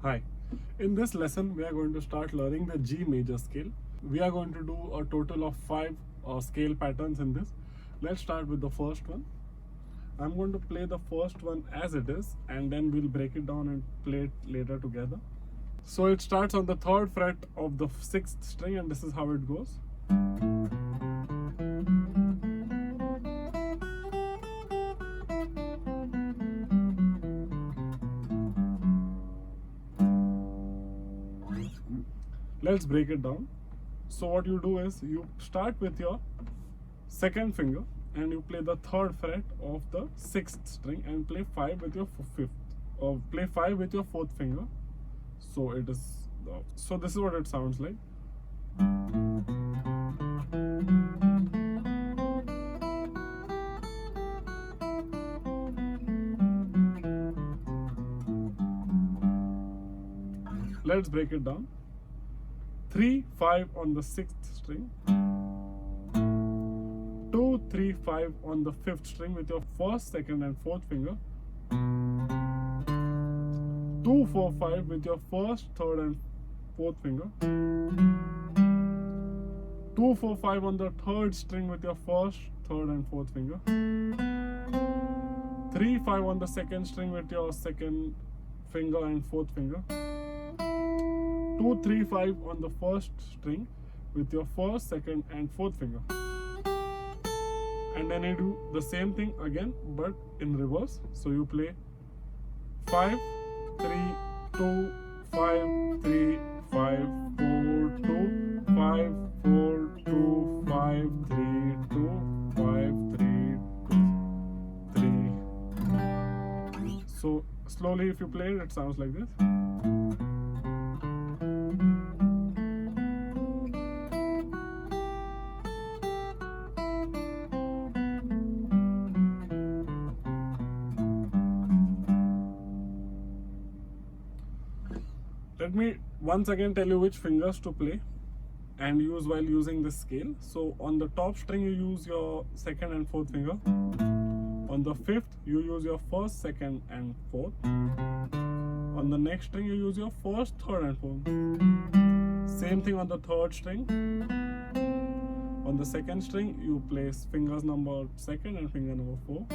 Hi, in this lesson we are going to start learning the G major scale. We are going to do a total of 5 scale patterns in this. Let's start with the first one. I'm going to play the first one as it is and then we'll break it down and play it later together. So it starts on the 3rd fret of the 6th string and this is how it goes. Let's break it down. So what you do is you start with your 2nd finger and you play the 3rd fret of the 6th string and play 5 with your 5th, or play 5 with your 4th finger. So it is so this is what it sounds like. Let's break it down. 3 5 on the 6th string, 2 3 5 on the 5th string with your 1st, 2nd and 4th finger, 2 4 5 with your 1st, 3rd and 4th finger, 2 4 5 on the 3rd string with your 1st, 3rd and 4th finger, 3 5 on the 2nd string with your 2nd finger and 4th finger, 2 3 5 on the 1st string with your 1st, 2nd and 4th finger, and then you do the same thing again but in reverse. So you play 5 3 2 5 3 5 4 2 5 4 2 5 3 2 5 3 2 3. So slowly if you play it, it sounds like this. Let me once again tell you which fingers to play and use while using this scale. So on the top string you use your 2nd and 4th finger. On the 5th you use your 1st, 2nd and 4th. On the next string you use your 1st, 3rd and 4th. Same thing on the 3rd string. On the 2nd string you place fingers number 2nd and finger number 4.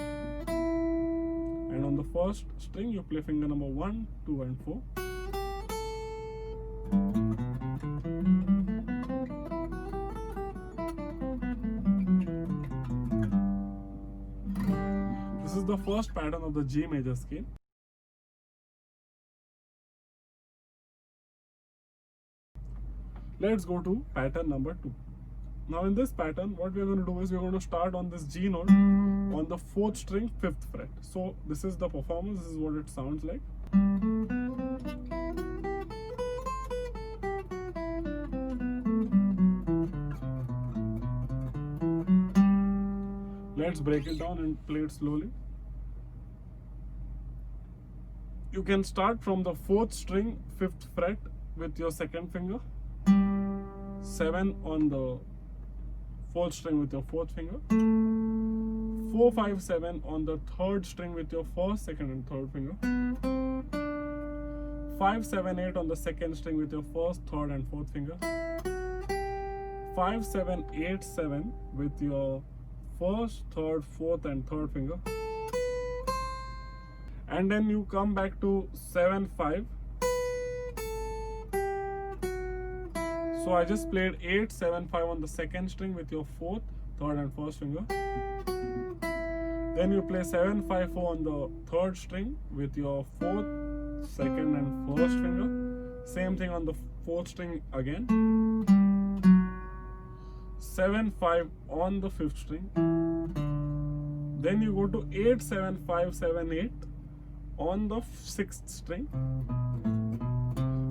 And on the 1st string you play finger number 1, 2 and 4. This is the first pattern of the G major scale. Let's go to pattern number 2. Now in this pattern, what we are going to do is we are going to start on this G note on the 4th string, 5th fret. So this is the performance, this is what it sounds like. Let's break it down and play it slowly. You can start from the 4th string, 5th fret with your 2nd finger, 7 on the 4th string with your 4th finger, 4 5 7 on the 3rd string with your 1st, 2nd and 3rd finger, 5 7 8 on the 2nd string with your 1st, 3rd and 4th finger, 5 7 8 7 with your 1st, 3rd, 4th and 3rd finger, and then you come back to 7 5. So I just played 8 7 5 on the 2nd string with your 4th, 3rd and 1st finger. Then you play 7 5 4 on the 3rd string with your 4th, 2nd and 1st finger. Same thing on the 4th string again. 7 5 on the 5th string. Then you go to 8 7 5 7 8 on the 6th string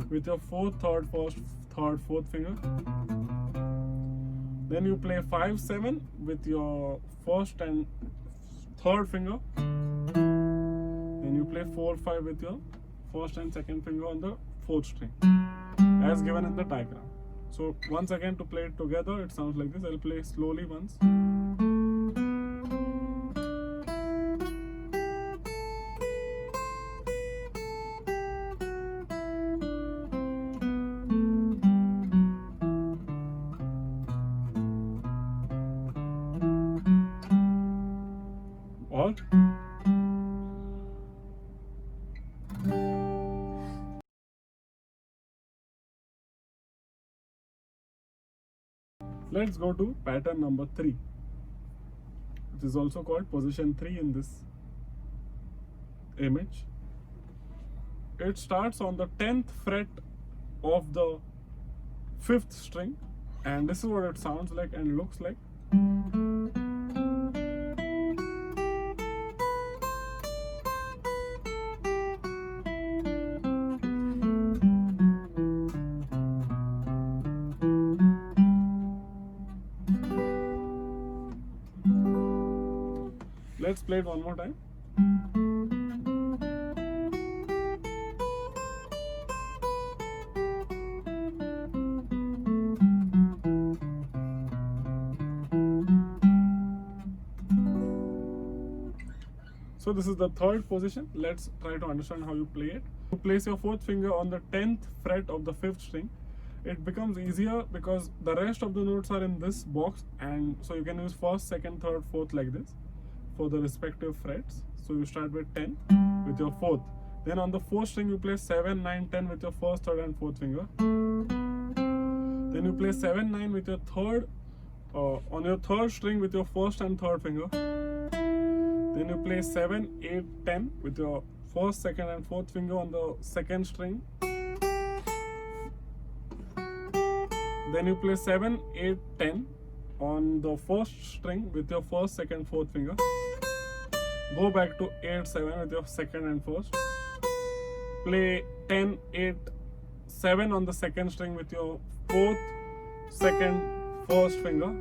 with your 4th, 3rd, 1st, 3rd, 4th finger. Then you play 5 7 with your 1st and 3rd finger. Then you play 4 5 with your 1st and 2nd finger on the 4th string, as given in the diagram. So once again, to play it together, it sounds like this. I'll play slowly once. or let's go to pattern number 3. It is also called position 3 in this image. It starts on the 10th fret of the 5th string, and this is what it sounds like and looks like. Let's play it one more time. So this is the third position. Let's try to understand how you play it. You place your 4th finger on the 10th fret of the 5th string. It becomes easier because the rest of the notes are in this box, and so you can use 1st, 2nd, 3rd, 4th like this for the respective frets. So you start with 10 with your 4th. Then on the 4th string you play 7, 9, 10 with your 1st, 3rd and 4th finger. Then you play 7, 9 with your 3rd, on your 3rd string with your 1st and 3rd finger. Then you play 7, 8, 10 with your 1st, 2nd and 4th finger on the 2nd string. Then you play 7, 8, 10 on the 1st string with your 1st, 2nd, 4th finger. Go back to 8, 7 with your 2nd and 1st. Play 10, 8, 7 on the 2nd string with your 4th, 2nd, 1st finger.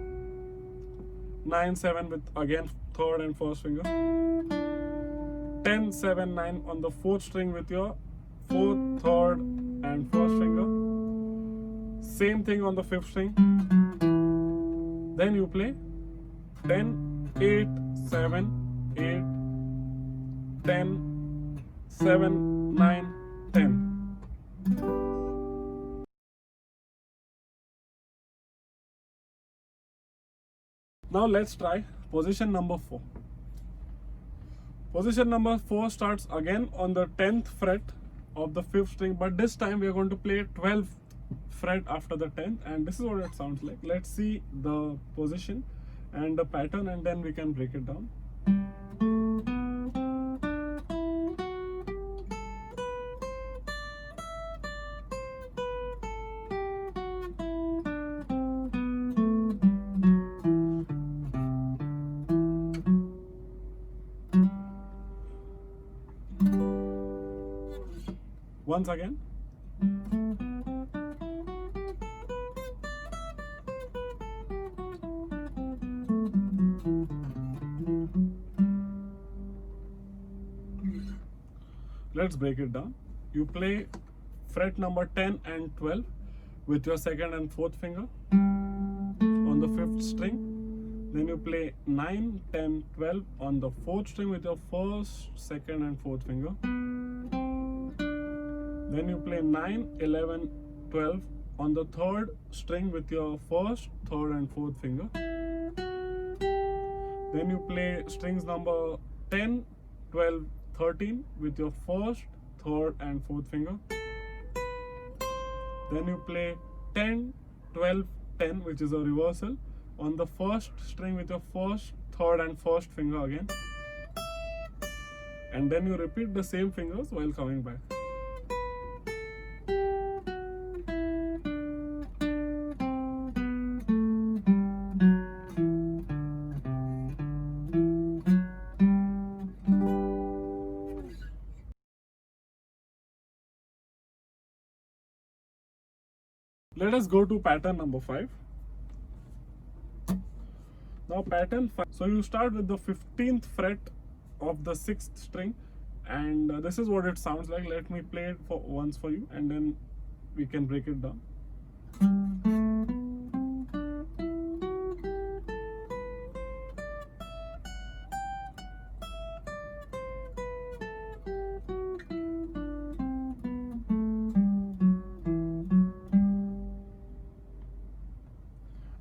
9, 7 with again 3rd and 1st finger. 10, 7, 9 on the 4th string with your 4th, 3rd and 1st finger. Same thing on the 5th string. Then you play 10, 8, 7, 8, 10, 7, 9, 10. Now let's try position number 4. Position number 4 starts again on the 10th fret of the 5th string, but this time we are going to play 12th fret after the 10th, and this is what it sounds like. Let's see the position and the pattern, and then we can break it down. Once again. Let's break it down. You play fret number 10 and 12 with your 2nd and 4th finger on the 5th string. Then you play 9, 10, 12 on the 4th string with your 1st, 2nd and 4th finger. Then you play 9, 11, 12 on the 3rd string with your 1st, 3rd and 4th finger. Then you play strings number 10, 12, 13 with your 1st, 3rd and 4th finger. Then you play 10, 12, 10 which is a reversal on the 1st string with your 1st, 3rd and 1st finger again. And then you repeat the same fingers while coming back. Let us go to pattern number 5. Now pattern 5. So you start with the 15th fret of the 6th string, and this is what it sounds like. Let me play it once for you, and then we can break it down.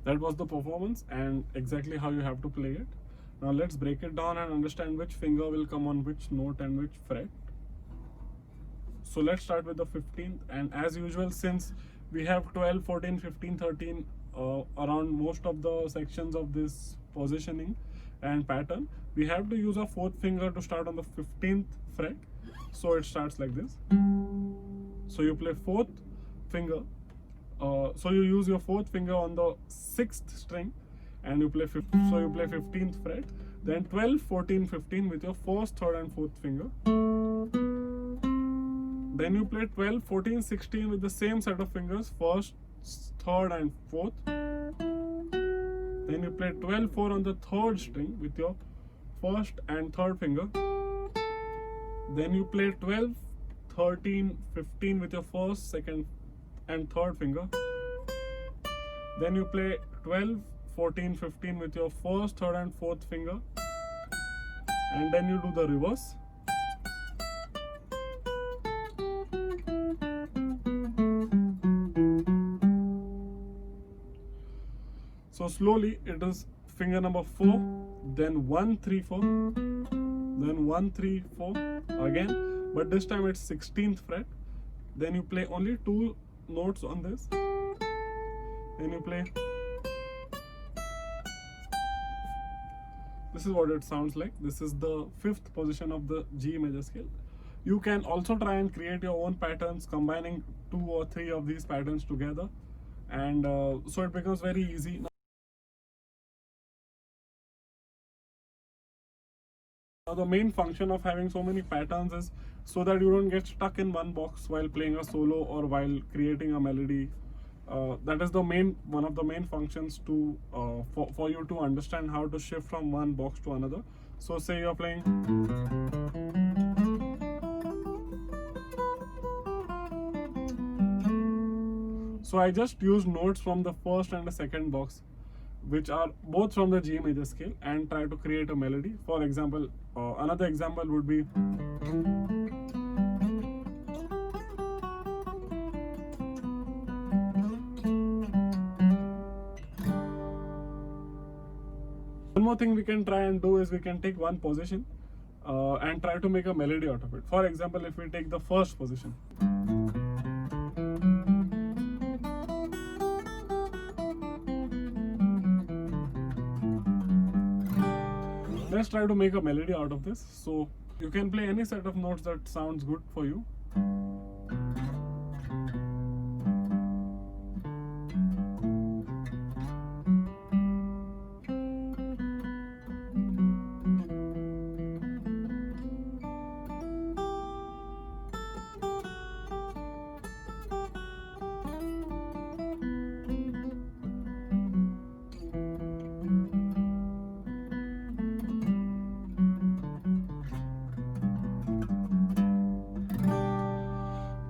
That was the performance and exactly how you have to play it. Now let's break it down and understand which finger will come on which note and which fret. So let's start with the 15th, and as usual, since we have 12, 14, 15, 13 around most of the sections of this positioning and pattern, we have to use our fourth finger to start on the 15th fret. So it starts like this. So you play fourth finger. So you use your fourth finger on the 6th string, and you play 15th. So you play 15th fret, then 12, 14, 15 with your first, third, and fourth finger. Then you play 12, 14, 16 with the same set of fingers, first, third, and fourth. Then you play 12, 4 on the third string with your first and third finger. Then you play 12, 13, 15 with your first, second, and third finger. Then you play 12, 14, 15 with your first, third, and fourth finger. And then you do the reverse. So slowly it is finger number 4, then 1, 3, 4, then 1, 3, 4 again, but this time it's 16th fret. Then you play only 2 notes on this. Then you play. This is what it sounds like. This is the 5th position of the G major scale. You can also try and create your own patterns, combining 2 or 3 of these patterns together, and so it becomes very easy. Now the main function of having so many patterns is so that you don't get stuck in one box while playing a solo or while creating a melody. That is the one of the main functions to for you to understand how to shift from one box to another. So say you're playing. So I just used notes from the first and the second box, which are both from the G major scale, and try to create a melody. For example, another example would be. One more thing we can try and do is we can take one position and try to make a melody out of it. For example, if we take the first position. Let's try to make a melody out of this. So you can play any set of notes that sounds good for you.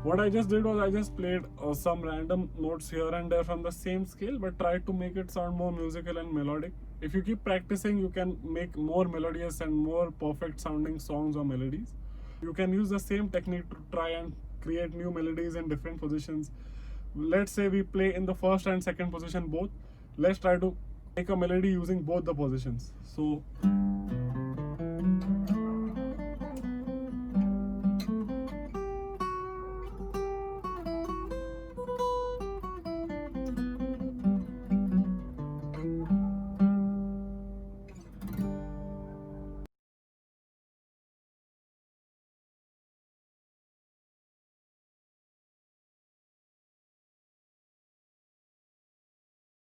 What I just did was I just played some random notes here and there from the same scale, but tried to make it sound more musical and melodic. If you keep practicing, you can make more melodious and more perfect sounding songs or melodies. You can use the same technique to try and create new melodies in different positions. Let's say we play in the first and second position both. Let's try to make a melody using both the positions. So